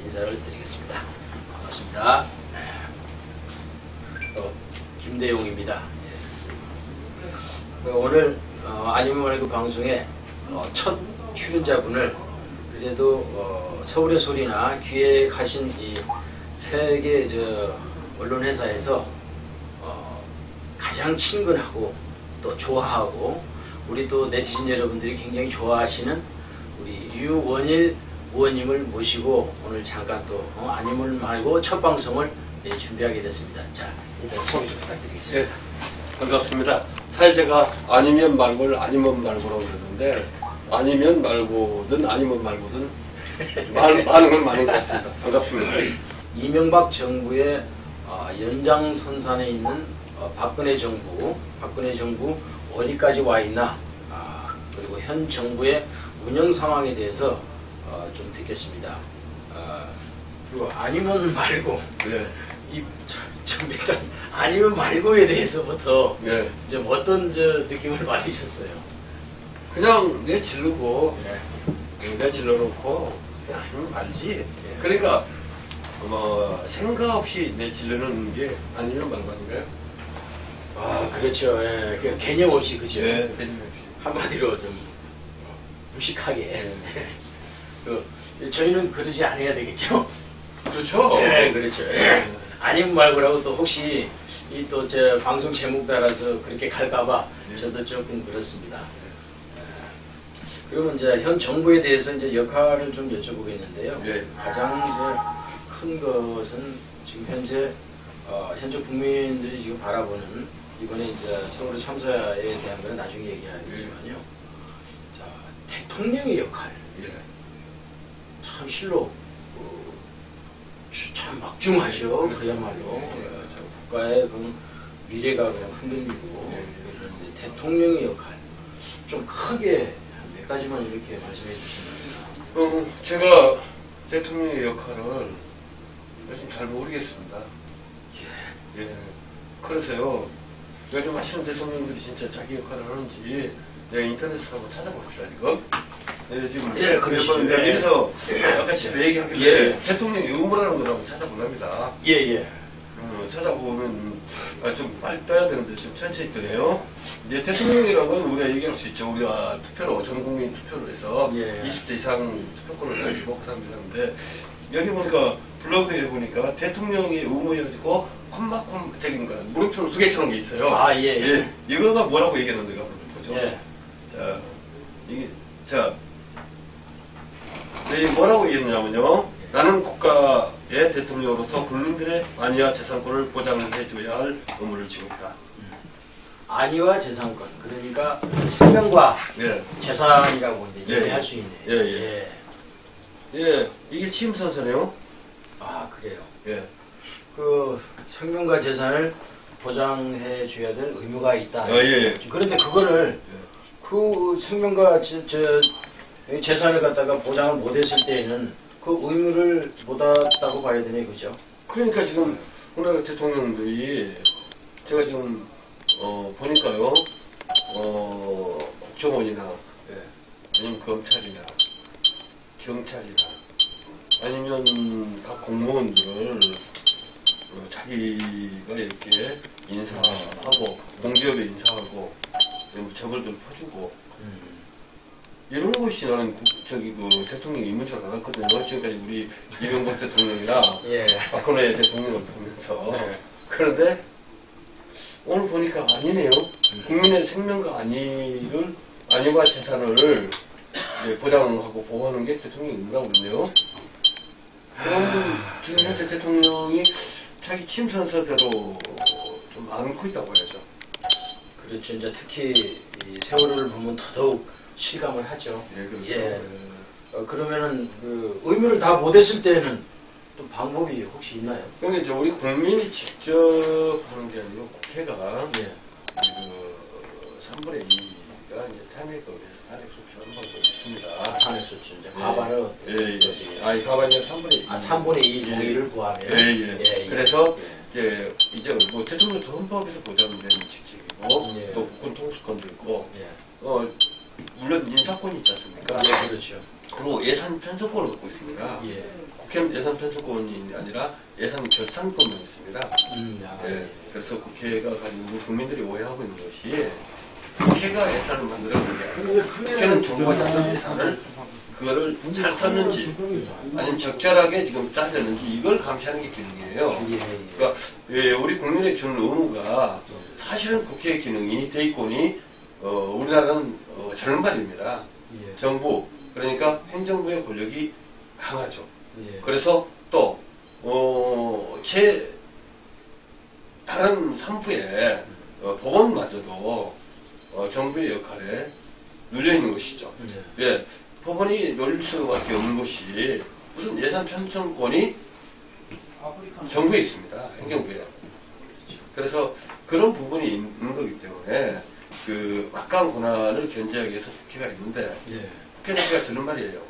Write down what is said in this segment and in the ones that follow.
인사를 드리겠습니다. 반갑습니다. 김대용입니다. 오늘 아니면 말고 방송에 첫 출연자분을 그래도 서울의 소리나 기획하신 이 세계 언론회사에서 가장 친근하고 또 좋아하고 우리 또 네티즌 여러분들이 굉장히 좋아하시는 우리 유원일 의원님을 모시고 오늘 잠깐 또 아니면 말고 첫 방송을 준비하게 됐습니다. 자, 인사 소개 좀 부탁드리겠습니다. 네, 반갑습니다. 사실 제가 아니면 말고를 아니면 말고라고 그러는데 아니면 말고든 아니면 말고든 많은 건 많은 것 같습니다. 반갑습니다. 이명박 정부의 연장선상에 있는 박근혜 정부 어디까지 와 있나, 그리고 현 정부의 운영 상황에 대해서 좀 듣겠습니다. 그리고 아니면 말고, 네. 좀 일단 아니면 말고에 대해서부터 네. 좀 어떤 느낌을 받으셨어요? 그냥 내질르고 네. 내질러놓고 그냥 아니면 말지. 네. 그러니까 생각 없이 내질르는 게 아니면 말고 아닌가요? 그렇죠. 예. 그냥 개념 없이, 그죠? 네, 개념 없이. 한마디로 좀 무식하게. 저희는 그러지 않아야 되겠죠? 그렇죠. 네, 그렇죠. 아니면 말고라고 또 혹시 이 또 제 방송 제목 따라서 그렇게 갈까봐 저도 조금 그렇습니다. 그러면 이제 현 정부에 대해서 이제 역할을 좀 여쭤보겠는데요. 네. 가장 이제 큰 것은 지금 현재 국민들이 지금 바라보는 이번에 이제 서울 참사에 대한 건 나중에 얘기하겠지만요. 자, 대통령의 역할. 참 실로 참 막중하죠. 그야말로 국가의 그 미래가 그냥 흔들리고 그런데 대통령의 역할 좀 크게 몇 가지만 이렇게 말씀해 주시면. 제가 대통령의 역할을 요즘 잘 모르겠습니다. 예. 그래서요, 요즘 하시는 대통령들이 진짜 자기 역할을 하는지 내가 인터넷으로 한번 찾아봅시다, 지금. 네, 지금. 예, 그러시죠. 내가 여기서 아까 집에 얘기하길래 대통령의 의무라는 걸 한번 찾아보랍니다. 예. 찾아보면 좀 빨리 떠야 되는데 좀 천천히 뜨네요. 이제 대통령이라는 건 우리가 얘기할 수 있죠. 우리가 투표로, 전 국민 투표로 해서 20대 이상 투표권을 가지고 그 사람들이 하는데, 여기 보니까 블로그에 보니까 대통령의 의무여가지고 콤마콤적인 거 물음표로 2개 쳐놓은 게 있어요. 예. 이거가 뭐라고 얘기했는데가 보죠. 자, 이게 이게 뭐라고 얘기했냐면요. 나는 국가의 대통령으로서 국민들의 안위와 재산권을 보장해줘야 할 의무를 지고 있다. 안위와 재산권, 그러니까 생명과 재산이라고 이제 얘기할 수 있네요. 예, 이게 취임선서네요. 그래요. 예. 그 생명과 재산을 보장해 줘야 될 의무가 있다. 그런데 그거를 그 생명과 재산을 갖다가 보장을 못했을 때에는 그 의무를 못했다고 봐야 되네, 그죠? 그러니까 지금 우리나라 대통령들이 제가 지금 보니까요, 국정원이나 아니면 검찰이나 경찰이나 아니면 각 공무원들을 자기가 이렇게 인사하고 공기업에 인사하고 처벌들 퍼주고 이런 것이 나는 대통령 임무인 줄 알았거든요. 지금까지 우리 이명박 대통령이랑 박근혜 대통령을 보면서. 그런데 오늘 보니까 아니네요. 국민의 생명과 안위와 재산을 보장하고 보호하는 게 대통령 임무라고 그러네요. 그럼 지금 현재 대통령이 자기 취임선서대로 좀 안고 있다고 해야죠. 그렇죠. 이제 특히 이 세월호를 보면 더더욱 실감을 하죠. 그렇죠. 그러면은 그 의무를 다 못했을 때는 또 방법이 혹시 있나요? 그러니까 이제 우리 국민이 직접 하는 게 아니고 국회가 그 3분의 2가 이제 탄핵을 해서 탄핵 소추하는 방법이 있습니다. 탄핵 소추 이제 과반을 과반이 3분의 2. 3분의 2 동의를 구하면. 그래서 이제 뭐 대통령도 헌법에서 보장되는 직책이고 또 국권 통수권도 있고 물론 인사권이 있지 않습니까? 그렇죠. 그리고 예산 편성권을 갖고 있습니다. 국회는 예산 편성권이 아니라 예산 결산권만 있습니다. 예, 그래서 국회가 가지고 있는 국민들이 오해하고 있는 것이 국회가 예산을 만들었는데 국회는 정부가 잡은 예산을 그거를 잘 썼는지 아니면 적절하게 지금 짜졌는지 이걸 감시하는 게 기능이에요. 그러니까 우리 국민에 주는 의무가 사실은 국회의 기능이 대의권이 우리나라는 절반입니다. 정부 그러니까 행정부의 권력이 강하죠. 그래서 또 다른 3부의 법원마저도 정부의 역할에 눌려있는 것이죠. 예, 법원이 열릴 수밖에 없는 것이 무슨 예산 편성권이 정부에 있습니다. 행정부에. 그래서 그런 부분이 있는 거기 때문에 그 막강한 권한을 견제하기 위해서 국회가 있는데 국회 자체가 저런 말이에요.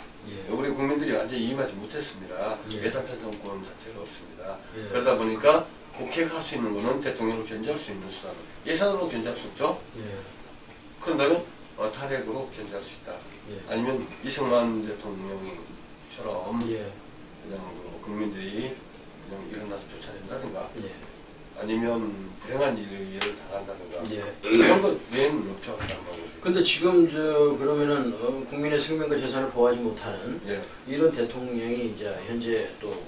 우리 국민들이 완전히 이임하지 못했습니다. 예산 편성권 자체가 없습니다. 그러다 보니까 국회가 할 수 있는 것은 대통령을 견제할 수 있는 수단은 예산으로 견제할 수 없죠. 그런다면 탄핵으로 견제할 수 있다. 아니면 이승만 대통령처럼 그냥 국민들이 그냥 일어나서 쫓아낸다든가 아니면 불행한 일을 당한다든가 그런 것 외에는 없죠. 근데 지금 그러면은 국민의 생명과 재산을 보호하지 못하는 이런 대통령이 이제 현재 또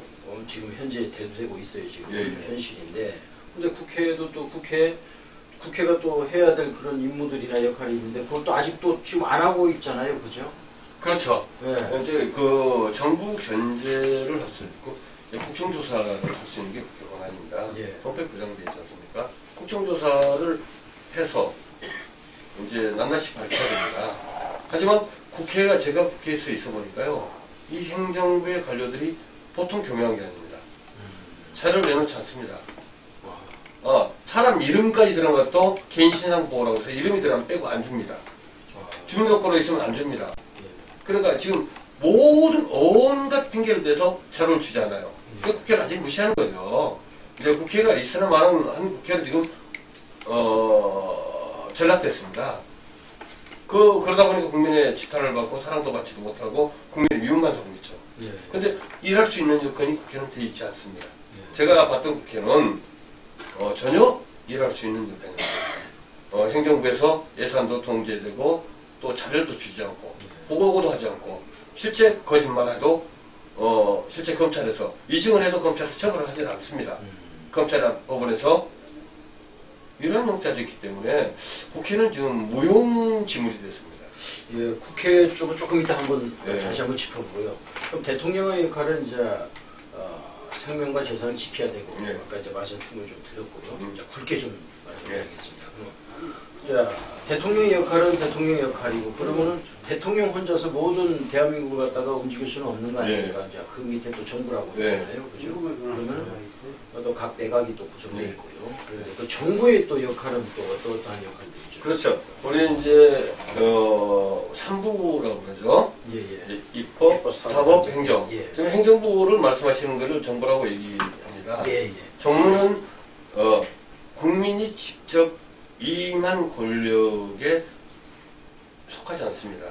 지금 현재 대두되고 있어요. 지금 현실인데 근데 국회에도 또 국회가 또 해야 될 그런 임무들이나 역할이 있는데 그것도 아직도 지금 안 하고 있잖아요. 그죠? 그렇죠. 이제 그 정부 견제를 할 수 있고 국정조사를 할 수 있는 게 국회 권한입니다. 법에 보장되어 있지 않습니까? 국정조사를 해서 이제 낱낱이 밝혀야 됩니다. 하지만 제가 국회에서 있어 보니까요, 이 행정부의 관료들이 보통 교묘한 게 아닙니다. 자료를 내놓지 않습니다. 사람 이름까지 들어간 것도 개인신상 보호라고 해서 이름이 들어가면 빼고 안 줍니다. 주민등록번호 있으면 안 줍니다. 그러니까 지금 온갖 핑계를 대서 자료를 주잖아요. 그러니까 국회를 완전히 무시하는 거죠. 이제 국회가 있으나 마나 한 국회를 지금 전락됐습니다. 그러다 보니까 국민의 지탄을 받고 사랑도 받지도 못하고 국민의 미움만 사고 있죠. 근데 일할 수 있는 여건이 국회는 돼 있지 않습니다. 제가 봤던 국회는 전혀 일할 수 있는 여건이 없습니다. 행정부에서 예산도 통제되고 또 자료도 주지 않고 보고도 하지 않고 실제 거짓말해도 실제 검찰에서 위증을 해도 검찰에서 처벌을 하지 않습니다. 검찰이나 법원에서 이런 형태가 있기 때문에 국회는 지금 무용지물이 됐습니다. 국회 쪽은 조금 이따 다시 한번 짚어보고요. 그럼 대통령의 역할은 이제 생명과 재산을 지켜야 되고 아까 이제 말씀 충분히 좀 드렸고요. 자, 굵게 좀 말씀드리겠습니다. 자, 대통령의 역할은 대통령의 역할이고 그러면은 대통령 혼자서 모든 대한민국을 갖다가 움직일 수는 없는 거 아닙니까? 자, 그 밑에 또 정부라고 있잖아요. 그죠? 그러면 또 각 내각이 또 구성되어 있고요. 또 정부의 또 역할은 또 어떠한 역할들이죠? 그렇죠. 우리 이제 3부라고 그러죠. 입법, 사법, 행정. 지금 행정부를 말씀하시는 것을 정부라고 얘기합니다. 정부는 국민이 직접 임한 권력에 속하지 않습니다.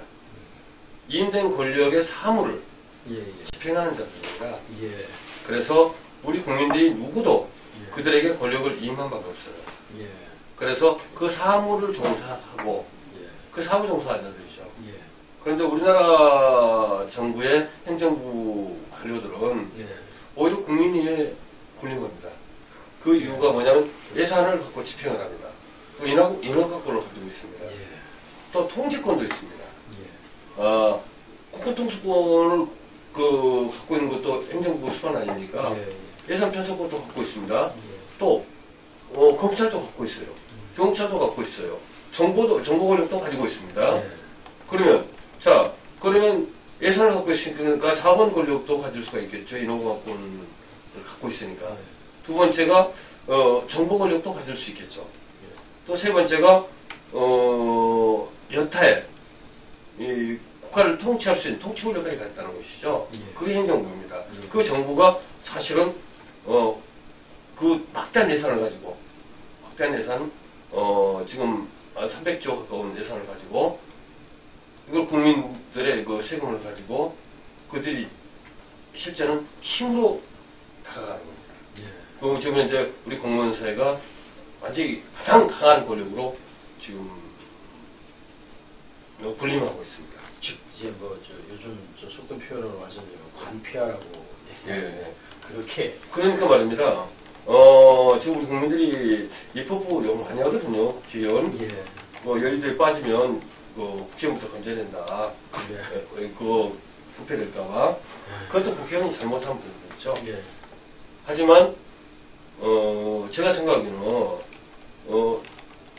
임된 권력의 사무를 집행하는 자들입니다. 그래서 우리 국민들이 누구도 그들에게 권력을 임한 바가 없어요. 그래서 그 사무를 종사하고 그 사무 종사하는 자들이죠. 그런데 우리나라 정부의 행정부 관료들은 오히려 국민이 굴린 겁니다. 그 이유가 뭐냐면 예산을 갖고 집행을 합니다. 또 인허가권을 가지고 있습니다. 또 통제권도 있습니다. 국고통수권을 갖고 있는 것도 행정부 수반 아닙니까? 예산 편성권도 갖고 있습니다. 또 검찰도 갖고 있어요. 경찰도 갖고 있어요. 정보 권력도 가지고 있습니다. 그러면 예산을 갖고 있으니까 자본 권력도 가질 수가 있겠죠. 인허가권을 갖고 있으니까. 두 번째가 정보 권력도 가질 수 있겠죠. 또 세 번째가 여타에 이 국가를 통치할 수 있는 통치 권력까지 갖다는 것이죠. 그게 행정부입니다. 그 정부가 사실은 그 막대한 예산을 가지고 지금 300조 가까운 예산을 가지고 이걸 국민들의 그 세금을 가지고 그들이 실제는 힘으로 다가가는 겁니다. 예. 그 지금 현재 우리 공무원 사회가 완전히 가장 강한 권력으로 지금 군림하고 있습니다. 즉 이제 뭐 저 요즘 저 속된 표현으로 말씀드리면 관폐하라고 예. 그렇게 그러니까 말입니다. 지금 우리 국민들이 입법부 요구 많이 하거든요. 국회의원. 예. 뭐 여의도에 빠지면 국회의원부터 건져야 된다. 예. 그거 부패될까봐. 그것도 국회의원이 잘못한 부분이죠. 예. 하지만 제가 생각하기에는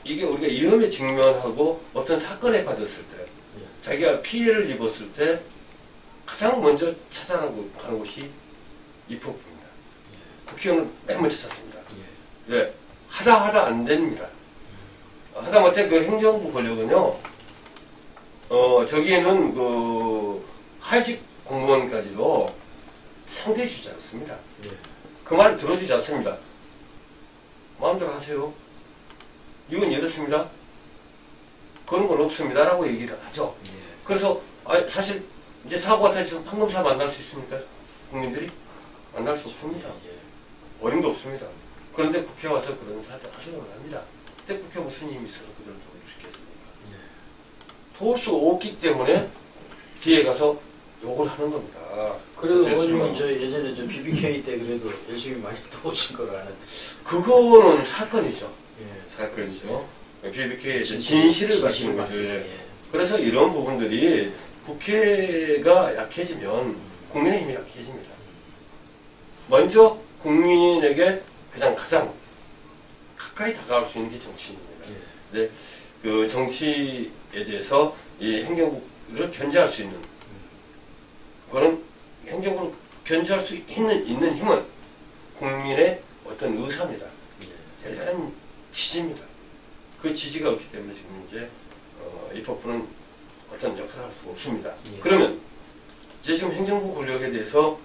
이게 우리가 위험에 직면하고 어떤 사건에 빠졌을 때 자기가 피해를 입었을 때 가장 먼저 찾아가는 곳이 입법부입니다. 국회의원은 맨 먼저 찾습니다. 예. 하다 안 됩니다. 하다못해 그 행정부 권력은요, 저기에는 하직 공무원까지도 상대해주지 않습니다. 그 말을 들어주지 않습니다. 마음대로 하세요. 이건 이렇습니다. 그런 건 없습니다. 라고 얘기를 하죠. 그래서 사실 이제 사고가 터지면 판검사 만날 수 있습니까? 국민들이? 만날 수 없습니다. 어림도 없습니다. 그런데 국회 와서 그런 사정을 합니다. 그때 국회 무슨 힘이 있어서 그들을 도울 수 있겠습니까? 도울 수 없기 때문에 뒤에 가서 욕을 하는 겁니다. 그래도 의원님은 저 예전에 저 BBK 때 그래도 열심히 많이 도우신 거로 아는데 그거는 사건이죠. 사건이죠. BBK의 진실을 밝히는 거죠. 그래서 이런 부분들이 국회가 약해지면 국민의 힘이 약해집니다. 먼저 국민에게 그냥 가장 가까이 다가올 수 있는 게 정치인입니다. 근데 그 정치에 대해서 이 행정부를 견제할 수 있는 그런 행정부를 견제할 수 있는 힘은 국민의 어떤 의사입니다. 대단한 지지입니다. 그 지지가 없기 때문에 지금 이제 입법부는 어떤 역할을 할 수가 없습니다. 그러면 이제 지금 행정부 권력에 대해서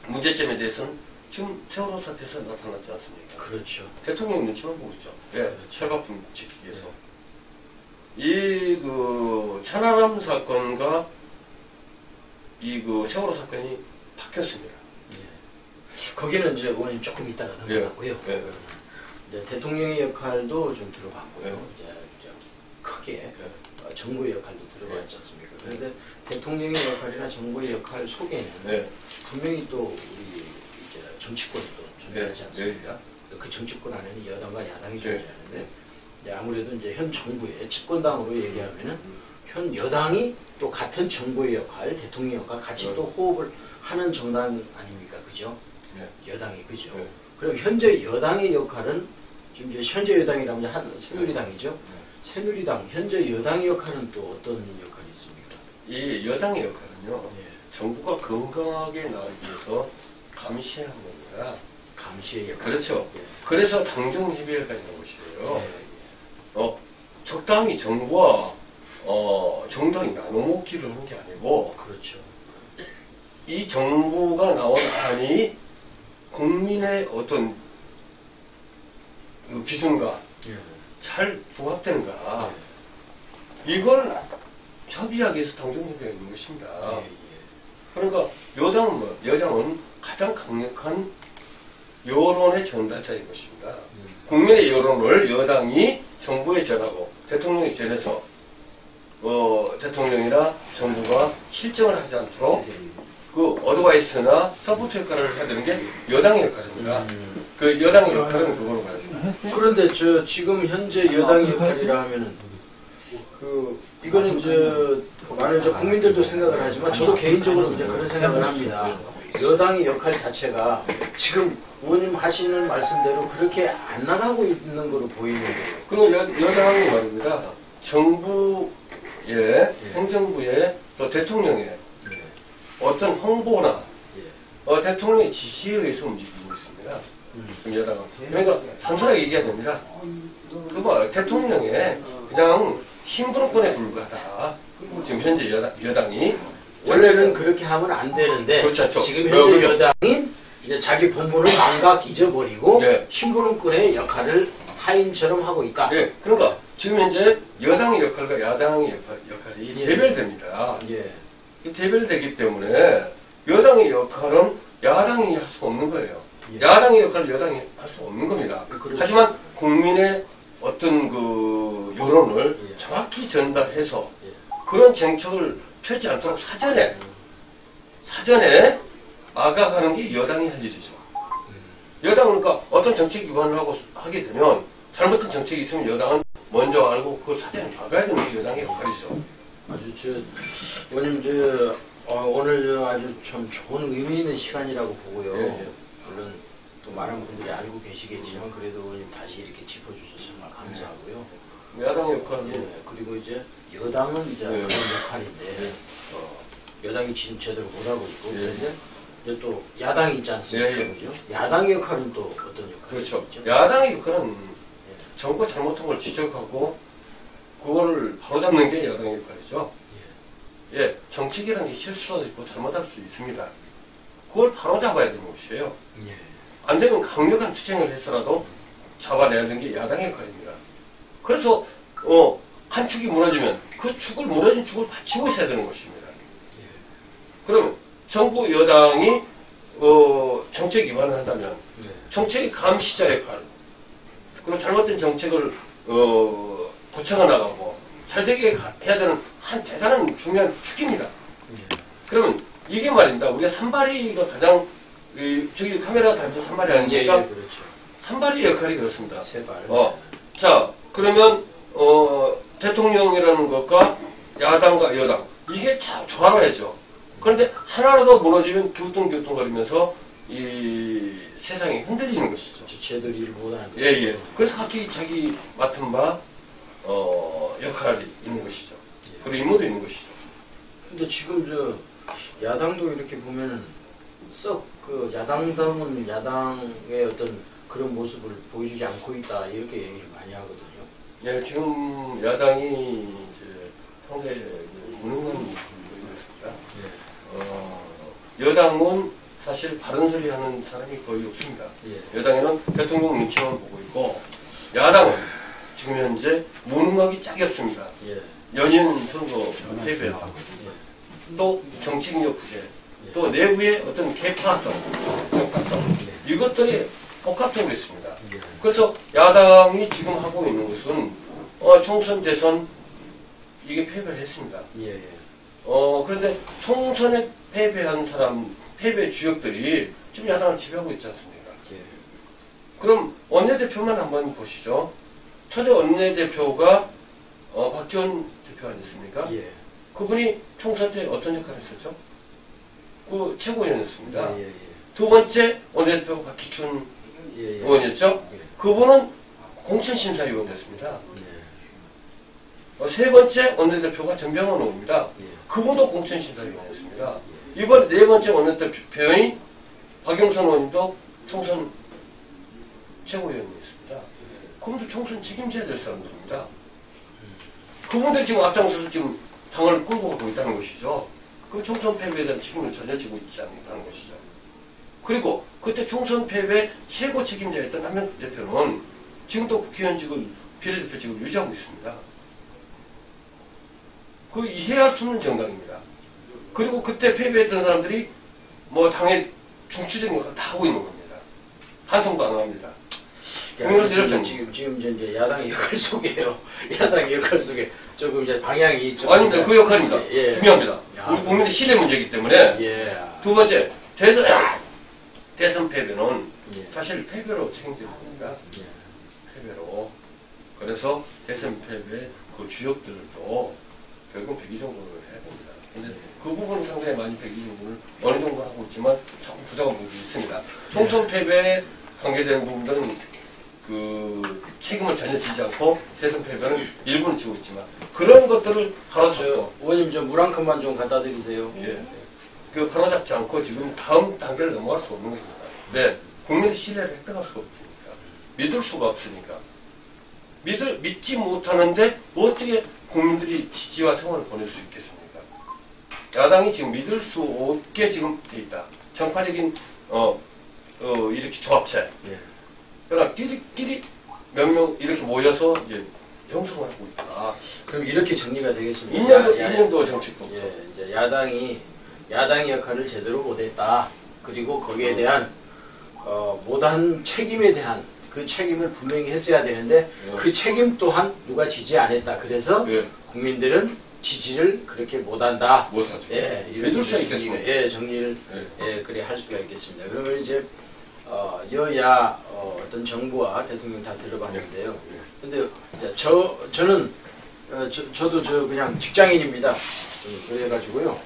문제점에 대해서는 지금 세월호 사태에서 나타났지 않습니까? 그렇죠. 대통령 눈치만 보고 있죠. 그렇죠. 철갑품 지키기 위해서. 이 천안함 사건과 이 세월호 사건이 바뀌었습니다. 거기는 이제 의원님 조금 이따가 넘어가고요. 이제 대통령의 역할도 좀 들어봤고요. 이제 크게 정부의 역할도 들어봤지 않습니까? 그런데 대통령의 역할이나 정부의 역할 속에는 분명히 또 우리 이제 정치권이 또 존재하지 않습니까? 그 정치권 안에는 여당과 야당이 존재하는데 이제 아무래도 이제 현 정부의 집권당으로 얘기하면은 현 여당이 또 같은 정부의 역할, 대통령 역할 같이 또 호흡을 하는 정당 아닙니까? 그죠? 여당이 그죠? 그럼 현재 여당의 역할은 지금 이제 현재 여당이라면 새누리당이죠? 새누리당 현재 여당의 역할은 또 어떤 역할이 있습니까? 이 여당의 역할은요. 정부가 건강하게 나가기 위해서 감시하는 겁니다. 감시의 역할. 그렇죠. 그래서 당정협의회가 있는 것이에요. 적당히 정부와 정당이 나눠먹기를 하는 게 아니고, 그렇죠. 이 정부가 나온 안이 국민의 어떤 기준과 잘 부합되는가, 이걸 협의하기 위해서 당정협의가 있는 것입니다. 그러니까 여당은 가장 강력한 여론의 전달자인 것입니다. 국민의 여론을 여당이 정부에 전하고 대통령이 전해서 대통령이나 정부가 실정을 하지 않도록 그 어드바이스나 서포트 역할을 해야 되는 게 여당의 역할입니다. 그 여당의 역할은 그걸로 말합니다. 그런데 지금 현재 여당의 역할이라 하면은 이거는 많은 국민들도 생각을 하지만 저도 개인적으로 이제 그런 생각을 합니다. 여당의 역할 자체가 지금 의원님 하시는 말씀대로 그렇게 안 나가고 있는 거로 보이는데요. 그리고 여당이 말입니다. 정부의, 행정부의, 또 대통령의 어떤 홍보나 대통령의 지시에 의해서 움직이고 있습니다. 지금 여당은. 그러니까 단순하게 얘기해야 됩니다. 대통령의 그냥 심부름권에 불과하다. 지금 현재 여당이 원래는 그렇게 하면 안 되는데 그렇죠. 지금 현재 여당이 이제 자기 본분을 망각 잊어버리고 심부름꾼의 역할을 하인처럼 하고 있다. 그러니까 지금 현재 여당의 역할과 야당의 역할이 대별됩니다. 대별되기 때문에 여당의 역할은 야당이 할 수 없는 거예요. 예. 야당의 역할을 여당이 할 수 없는 겁니다. 그렇죠. 하지만 국민의 어떤 그 여론을 예. 정확히 전달해서 예. 그런 정책을 펴지 않도록 사전에 막아가는 게 여당이 할 일이죠. 여당은 그러니까 어떤 정책 기반을 하게 되면 잘못된 정책이 있으면 여당은 먼저 알고 그걸 사전에 막아야 되는 게 여당의 역할이죠. 아주 의원님 오늘 아주 참 좋은 의미 있는 시간이라고 보고요. 예, 예. 물론 또 많은 분들이 알고 계시겠지만 그래도 의원님 다시 이렇게 짚어주셔서 정말 감사하고요. 야당의 역할은 예, 그리고 이제 여당은 이제 그런 역할인데 여당이 지금 제대로 못하고 있고 그런데 이제 또 야당이 있지 않습니까? 그죠? 야당의 역할은 또 어떤 역할이 그렇죠. 있죠? 야당의 역할은 정부가 잘못한 걸 지적하고 그거를 바로잡는 게 여당의 역할이죠. 예, 정책이라는 게 실수도 있고 잘못할 수 있습니다. 그걸 바로잡아야 되는 것이에요. 예. 안 되면 강력한 투쟁을 해서라도 잡아내야 되는 게 야당의 역할입니다. 그래서 한 축이 무너지면 그 축을 무너진 축을 받치고 있어야 되는 것입니다. 예. 그러면 정부 여당이 정책 위반을 한다면 예. 정책의 감시자 역할 그리고 잘못된 정책을 고쳐가 나가고 잘되게 해야 되는 한 대단한 중요한 축입니다. 그러면 이게 말입니다. 우리가 산발이가 가장 저기 카메라 달면서 산발이 아닙니까? 예, 그렇죠. 산발이의 역할이 그렇습니다. 세발. 자 그러면 대통령이라는 것과 야당과 여당 이게 조화로야죠. 그런데 하나라도 무너지면 교통거리면서 이 세상이 흔들리는 것이죠. 제대로 일을 못하는 거죠. 예. 그래서 각기 자기 맡은 바 역할이 있는 것이죠. 예. 그리고 임무도 있는 것이죠. 근데 지금 야당도 이렇게 보면은 썩 그 야당당은 야당의 어떤 그런 모습을 보여주지 않고 있다 이렇게 얘기를 많이 하거든요. 예, 지금 야당이 이제 상당히 무능한 모습입니다. 예. 여당은 사실 바른 소리 하는 사람이 거의 없습니다. 예. 여당에는 대통령 눈치만 보고 있고 야당은 지금 현재 무능하기 짝이 없습니다. 예. 연임 선거 패배하고 또 정치력 부재 또 내부의 어떤 개파성, 정파성 이것들이 복합적으로 있습니다. 그래서 야당이 지금 하고 있는 것은 총선 대선 이게 패배를 했습니다. 그런데 총선에 패배한 사람 패배 주역들이 지금 야당을 지배하고 있지 않습니까? 그럼 원내대표만 한번 보시죠. 초대 원내대표가 박지원 대표 아니었습니까? 그분이 총선 때 어떤 역할을 했었죠? 그 최고위원이었습니다. 두 번째 원내대표가 박기춘 의원이었죠? 그분은 공천심사위원이었습니다. 세 번째 원내대표가 전병헌 의원입니다. 그분도 공천심사위원이었습니다. 이번에 네 번째 원내대표인 박영선 의원님도 총선 최고위원이었습니다. 그분도 총선 책임져야 될 사람들입니다. 그분들이 지금 앞장서서 지금 당을 끌고 가고 있다는 것이죠. 그럼 총선 패배에 대한 책임을 전혀 지고 있지 않다는 것이죠. 그리고 그때 총선 패배 최고 책임자였던 한명숙 대표는 지금도 국회의원직을 비례대표직을 유지하고 있습니다. 그 이해할 수 없는 정당입니다. 그리고 그때 패배했던 사람들이 뭐 당의 중추적인 역할을 다 하고 있는 겁니다. 한성도 안 합니다. 지금 이제 야당의 역할 속에요. 야당의 역할 속에 조금 이제 방향이 좀 아닙니다. 그 역할입니다. 중요합니다. 우리 국민의 신뢰 문제이기 때문에 두 번째 대선 패배는 사실 패배로 책임질 겁니다. 패배로. 그래서 대선 패배 그 주역들도 결국 백의정부를 해야 됩니다. 근데 그 부분은 상당히 많이 백의정부를 어느 정도 하고 있지만 조금 부족한 부분이 있습니다. 총선 패배에 관계되는 부분들은 그 책임을 전혀 지지 않고 대선 패배는 일부는 지고 있지만 그런 것들을 바로잡고 의원님 물 한 컵만 좀 갖다 드리세요. 그 바로잡지 않고 지금 다음 단계를 넘어갈 수 없는 것입니다. 네, 국민의 신뢰를 획득할 수가 없으니까 믿을 수가 없으니까 믿지 못하는데 어떻게 국민들이 지지와 성원을 보낼 수 있겠습니까? 야당이 지금 믿을 수 없게 지금 돼 있다. 정파적인 이렇게 조합체. 그러나 끼리끼리 몇 명 이렇게 모여서 이제 형성을 하고 있다. 그럼 이렇게 정리가 되겠습니다. 2년도 정책도 없죠. 이제 야당이 야당의 역할을 제대로 못했다. 그리고 거기에 대한 못한 책임에 대한 그 책임을 분명히 했어야 되는데 그 책임 또한 누가 지지 않았다. 그래서 국민들은 지지를 그렇게 못한다. 못하죠. 예, 믿을 수 있겠습니다. 예, 정리를 그래 할 수가 있겠습니다. 그러면 이제 여야 어떤 정부와 대통령 다 들어봤는데요. 근데 저는 저도 그냥 직장인입니다. 그래가지고요.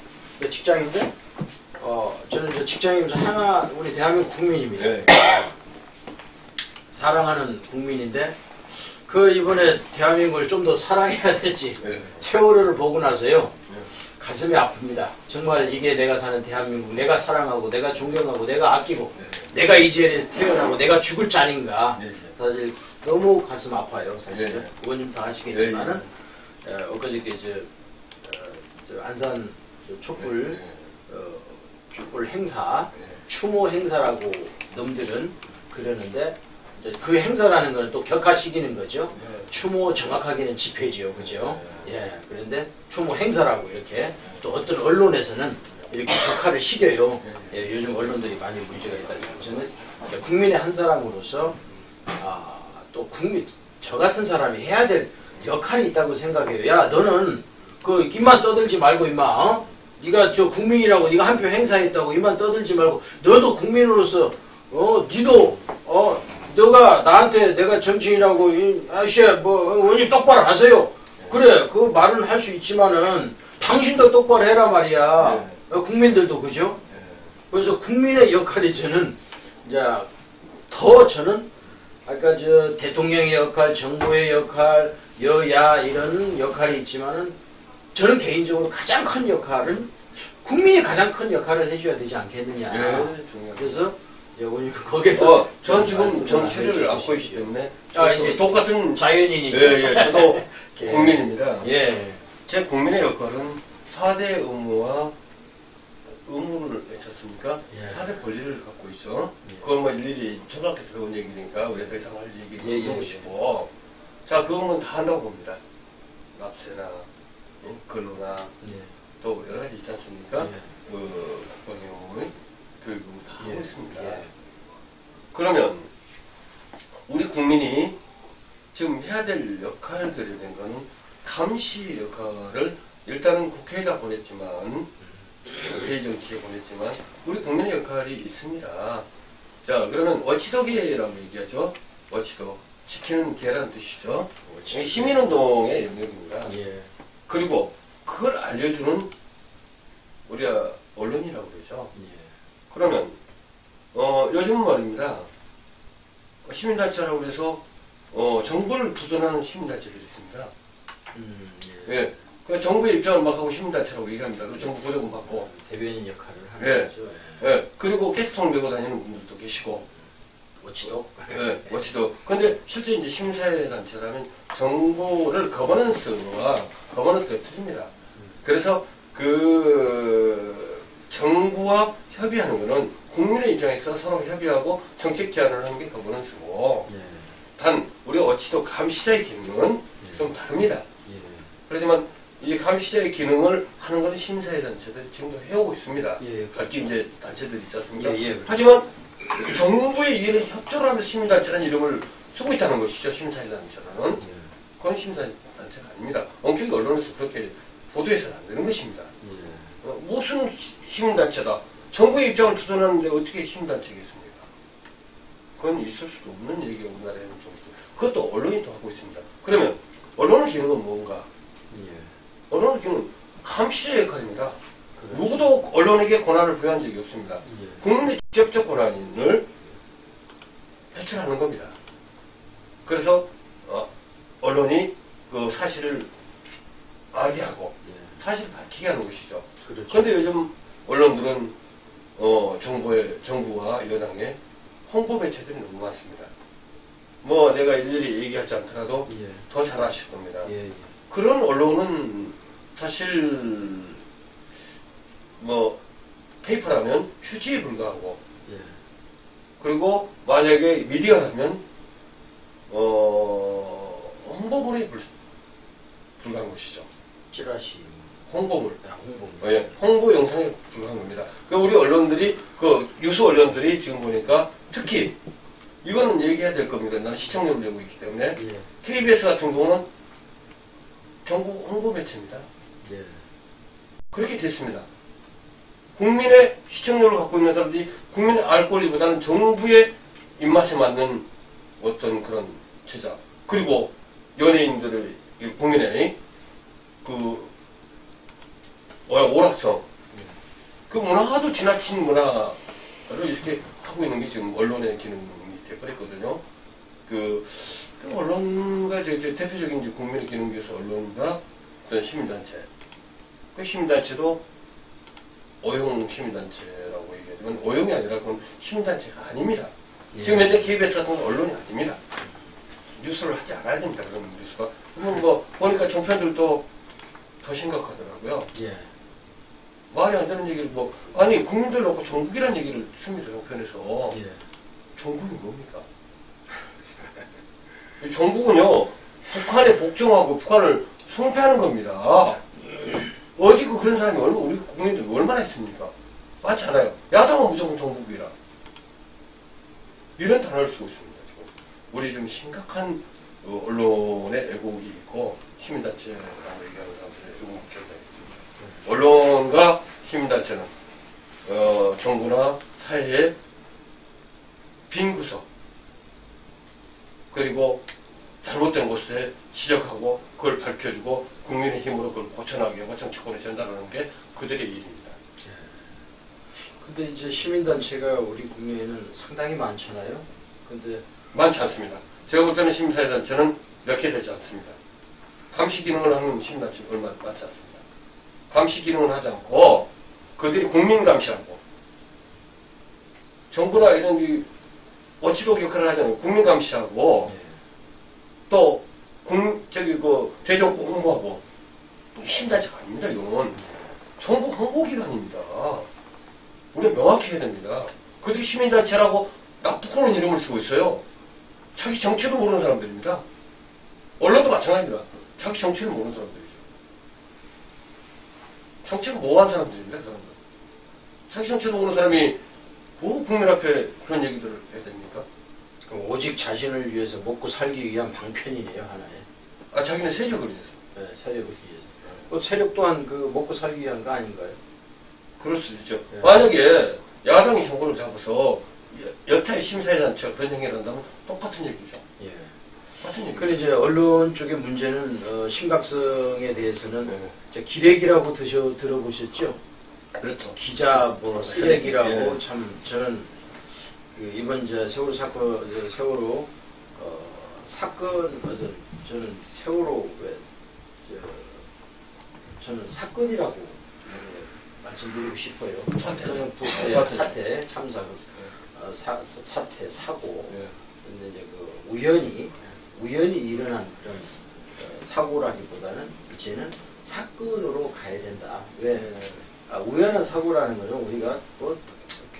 직장인데 저는 직장이면서 하나 우리 대한민국 국민입니다. 사랑하는 국민인데 그 이번에 대한민국을 좀 더 사랑해야 될지 세월호를 보고 나서요 가슴이 아픕니다. 정말 이게 내가 사는 대한민국, 내가 사랑하고 내가 존경하고 내가 아끼고 내가 이 자리에서 태어나고 내가 죽을 자리인가. 사실 너무 가슴 아파요. 사실은 의원님 다 아시겠지만은 엊그저께 저 안산 촛불 행사 추모 행사라고 놈들은 그러는데 그 행사라는 거는 또 격화시키는 거죠. 추모 정확하게는 집회지요, 그죠? 예, 그런데 추모 행사라고 이렇게 또 어떤 언론에서는 이렇게 격화를 시켜요. 예, 요즘 언론들이 많이 문제가 있다. 저는 국민의 한 사람으로서 또 저 같은 사람이 해야 될 역할이 있다고 생각해요. 야, 너는 그 입만 떠들지 말고 임마, 네가 저 국민이라고 네가 한 표 행사했다고 입만 떠들지 말고 너도 국민으로서 니도 너가 나한테 내가 정치인이라고 아저씨 뭐 의원님 똑바로 하세요. 그래 그 말은 할 수 있지만은 당신도 똑바로 해라 말이야. 국민들도 그죠? 그래서 국민의 역할이 저는 이제 더 저는 아까 저 대통령의 역할, 정부의 역할, 여야 이런 역할이 있지만은 저는 개인적으로 가장 큰 역할은 국민이 가장 큰 역할을 해줘야 되지 않겠느냐. 그래서 의원님 거기서 저는 지금 정치를 맡고 있기 때문에 이제 똑같은 자연인이죠. 저도 국민입니다. 제 국민의 역할은 4대 의무를 외쳤습니까? 4대 권리를 갖고 있죠. 그건 뭐 일일이 초등학교 때 배운 얘기니까 우리가 더 이상 할 얘기는 없는 것이고 자 그거는 다 한다고 봅니다. 납세나 근로나 또 여러 가지 있지 않습니까? 그 국방의 교육 다 하고 있습니다. 그러면 우리 국민이 지금 해야 될 역할들이 된 거는 감시 역할을 일단은 국회에다 보냈지만 국회 정치에 보냈지만 우리 국민의 역할이 있습니다. 자 그러면 워치독이라고 얘기하죠. 워치독 지키는 개라는 뜻이죠. 시민운동의 영역입니다. 그리고 그걸 알려주는 우리가 언론이라고 그러죠. 그러면 요즘 말입니다. 시민단체라고 해서 정부를 부정하는 시민단체들이 있습니다. 그 정부의 입장을 막 하고 시민단체라고 얘기합니다. 그 정부 보조금 받고 대변인 역할을 하는 거죠. 그리고 가스통 메고 다니는 분들도 계시고 워치독. 워치독. 근데 실제 이제 시민사회단체라면 정보를 거버넌스와 거버넌스가 틀립니다. 그래서 그 정부와 협의하는 거는 국민의 입장에서 서로 협의하고 정책 제안을 하는 게 거버넌스고 단 우리가 워치독 감시자의 기능은 좀 다릅니다. 그렇지만 이 감시자의 기능을 하는 것은 시민사회단체들이 지금도 해오고 있습니다. 각기 이제 단체들이 있지 않습니까? 하지만 정부의 일에 협조를 하면서 시민단체라는 이름을 쓰고 있다는 것이죠. 시민사회단체라는. 그건 시민사회단체가 아닙니다. 엄격히 언론에서 그렇게 보도해서는 안 되는 것입니다. 무슨 시민단체다. 정부의 입장을 투쟁하는데 어떻게 시민단체겠습니까? 그건 있을 수도 없는 얘기가 우리나라에는 좀. 그것도 언론이 또 하고 있습니다. 그러면 언론의 기능은 뭔가? 언론의 기능은 감시자의 역할입니다. 누구도 언론에게 권한을 부여한 적이 없습니다. 국민의 직접적 권한을 표출하는 겁니다. 그래서 언론이 그 사실을 알게 하고 사실을 밝히게 하는 것이죠. 그런데 요즘 언론들은 정부와 여당의 홍보 매체들이 너무 많습니다. 뭐 내가 일일이 얘기하지 않더라도 더 잘 아실 겁니다. 그런 언론은 사실 뭐 페이퍼라면 휴지에 불과하고 그리고 만약에 미디어라면 홍보물에 불과한 것이죠. 찌라시. 홍보물. 예, 홍보 영상에 불과한 겁니다. 그 우리 언론들이, 그 유수 언론들이 지금 보니까 특히 이거는 얘기해야 될 겁니다. 나는 시청률을 내고 있기 때문에. 예. KBS 같은 경우는 정부 홍보 매체입니다. 예. 그렇게 됐습니다. 국민의 시청률을 갖고 있는 사람들이 국민의 알 권리보다는 정부의 입맛에 맞는 어떤 그런 제작, 그리고 연예인들의 국민의 그 오락성, 그 문화도 지나친 문화를 이렇게 하고 있는 게 지금 언론의 기능이 돼버렸거든요. 그 언론과 대표적인 이제 국민의 기능 위해서 언론과 어떤 시민단체, 그 시민단체도 오용 시민단체라고 얘기하지만 오용이 아니라 그건 시민단체가 아닙니다. 예. 지금 현재 KBS 같은 건 언론이 아닙니다. 뉴스를 하지 않아야 됩니다. 그런 뉴스가. 뭐 보니까 종편들도 더 심각하더라고요. 예. 말이 안 되는 얘기를 아니 국민들 놓고 종북이라는 얘기를 씁니다. 종편에서. 예. 종북이 뭡니까? 종북은요 북한에 복종하고 북한을 숭배하는 겁니다. 어디 그런 사람이 우리 국민들 얼마나 있습니까? 많지 않아요. 야당은 무조건 종북이라 이런 단어를 쓰고 있습니다. 지금 우리 좀 심각한 언론의 애국이 있고 시민단체라고 얘기하는 사람들의 애국이 껴져 있습니다. 언론과 시민단체는 정부나 사회의 빈 구석 그리고 잘못된 것에 지적하고 그걸 밝혀주고 국민의 힘으로 그걸 고쳐나가게 하고 정치권에 전달하는 게 그들의 일입니다. 근데 이제 시민단체가 우리 국내에는 상당히 많잖아요. 근데 많지 않습니다. 제가 볼 때는 시민사회단체는 몇 개 되지 않습니다. 감시 기능을 하는 시민단체는 얼마 많지 않습니다. 감시 기능을 하지 않고 그들이 국민 감시하고 정부나 이런 이 워치독 역할을 하잖아요. 국민 감시하고 또 대정 공무하고 시민단체가 아닙니다. 이건 정부 홍보기관입니다. 우리가 명확히 해야 됩니다. 그들이 시민단체라고 나쁘고는 이름을 쓰고 있어요. 자기 정체도 모르는 사람들입니다. 언론도 마찬가지입니다. 자기 정체를 모르는 사람들이죠. 정체가 뭐한 사람들입니다. 그 사람들. 자기 정체도 모르는 사람이 국민 앞에 그런 얘기들을 해야 됩니까? 오직 자신을 위해서 먹고 살기 위한 방편이네요, 하나에. 자기는 세력을 위해서. 네, 세력을 위해서. 세력 또한 그 먹고 살기 위한 거 아닌가요? 그럴 수 있죠. 네. 만약에 야당이 정권을 잡아서 여타의 심사위단체가 그런 행위를 한다면 똑같은 얘기죠. 예. 똑같은 얘기. 그런데 이제 언론 쪽의 문제는 심각성에 대해서는 네. 기레기라고 들어보셨죠? 그렇죠. 기자 쓰레기라고 예. 참 저는 이번 세월호 사건 세월호 사건 저는 세월호 저는 사건이라고 말씀드리고 싶어요. 사태 참사 사태 사고. 근데 이제 우연히 일어난 그런 사고라기보다는 이제는 사건으로 가야 된다. 왜? 우연한 사고라는 거는 우리가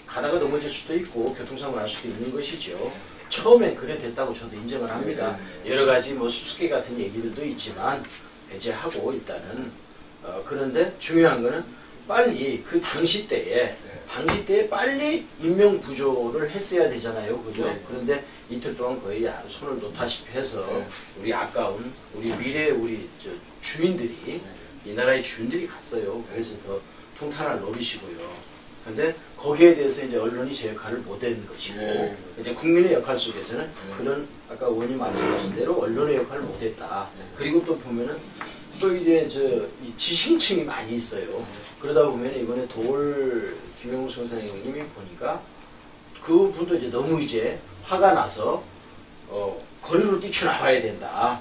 가다가 넘어질 수도 있고 교통사고 날 수도 있는 것이죠. 처음엔 그래 됐다고 저도 인정을 합니다. 여러 가지 수수께 같은 얘기들도 있지만 배제하고 일단은 그런데 중요한 거는 빨리 그 당시 때에 빨리 인명 구조를 했어야 되잖아요, 그죠? 그런데 이틀 동안 거의 손을 놓다시피 해서 우리 아까운 우리 미래 주인들이 이 나라의 주인들이 갔어요. 그래서 더 통탄을 노리시고요. 근데 거기에 대해서 이제 언론이 제 역할을 못한 것이고 이제 국민의 역할 속에서는 그런 아까 의원님 말씀하신 대로 언론의 역할을 못했다. 그리고 또 보면은 또 이제 이 지식층이 많이 있어요. 그러다 보면 이번에 김영우 선생님이 보니까 그 분도 이제 너무 이제 화가 나서 거리로 뛰쳐나와야 된다.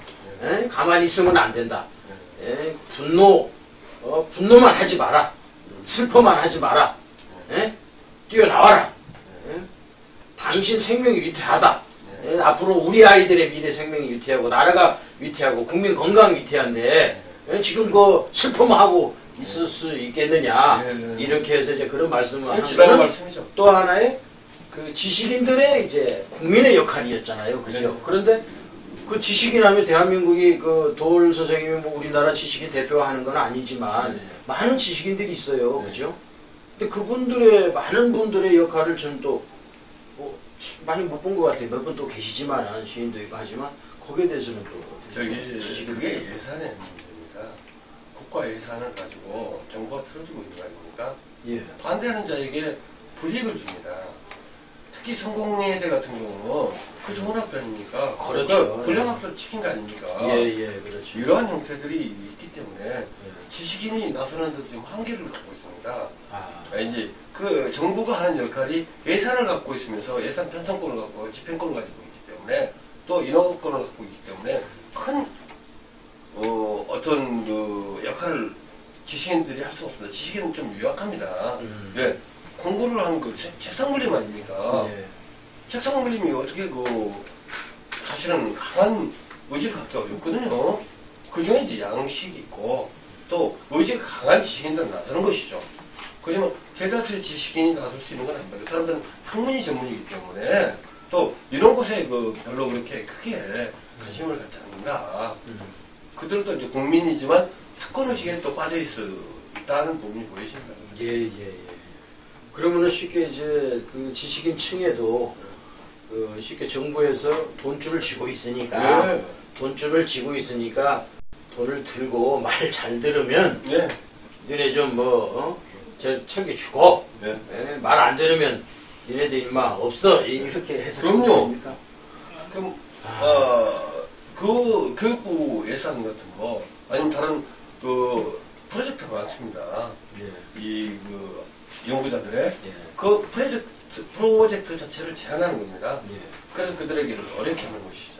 가만히 있으면 안 된다. 분노만 하지 마라. 슬퍼만 하지 마라. 뛰어나와라. 당신 생명이 위태하다. 앞으로 우리 아이들의 미래 생명이 위태하고 나라가 위태하고 국민 건강이 위태한데 지금 슬퍼만 하고 있을 수 있겠느냐. 이렇게 해서 이제 그런 말씀을 하는 말씀이죠. 또 하나의 그 지식인들의 이제 국민의 역할이었잖아요. 그죠? 그런데 그 지식인하면 대한민국이 그 도올 선생님이 뭐 우리나라 지식인 대표하는 건 아니지만 많은 지식인들이 있어요, 그죠? 근데 그분들의 많은 분들의 역할을 저는 또 많이 못 본 것 같아요. 몇 분 또 계시지만 시인도 있고 하지만 거기에 대해서는 또 저기 그게 예산의 문제입니다. 국가 예산을 가지고 정부가 틀어주고 있는 거 아닙니까? 예. 반대하는 자에게 불이익을 줍니다. 특히 성공회대 같은 경우는 그 좋은 학교 아닙니까? 그렇죠. 그러니까 불량 학교를 시킨 거 아닙니까? 그렇죠. 이러한 형태들이 있기 때문에 지식인이 나서는 데 좀 한계를 갖고 있습니다. 이제 그 정부가 하는 역할이 예산을 갖고 있으면서 예산 편성권을 갖고 집행권을 가지고 있기 때문에 또 인허가권을 갖고 있기 때문에 큰 어떤 그 역할을 지식인들이 할 수 없습니다. 지식인은 좀 유약합니다. 왜? 공부를 하는 그 책상 물림 아닙니까? 책상 물림이 어떻게 사실은 강한 의지를 갖기 어렵거든요. 그 중에 이제 양식이 있고 또 의지가 강한 지식인들은 나서는 것이죠. 그러면 대다수의 지식인이 나설 수 있는 건 아닙니다. 그 사람들은 학문이 전문이기 때문에 또 이런 곳에 별로 그렇게 크게 관심을 갖지 않는다. 그들도 이제 국민이지만 특권의식에 또 빠져 있다는 부분이 보이십니다. 그러면은 쉽게 이제 그 지식인 층에도 쉽게 정부에서 돈줄을 쥐고 있으니까 돈줄을 쥐고 있으니까 돈을 들고 말 잘 들으면 너네 좀 챙겨주고 말 안 들으면 니네들 인마 없어 이렇게 해서 그럼요. 그럼 그 교육부 예산 같은 거 아니면 다른 그 프로젝트가 많습니다. 이 연구자들의 그 프로젝트 자체를 제한하는 겁니다. 그래서 그들에게 어렵게 하는 것이죠.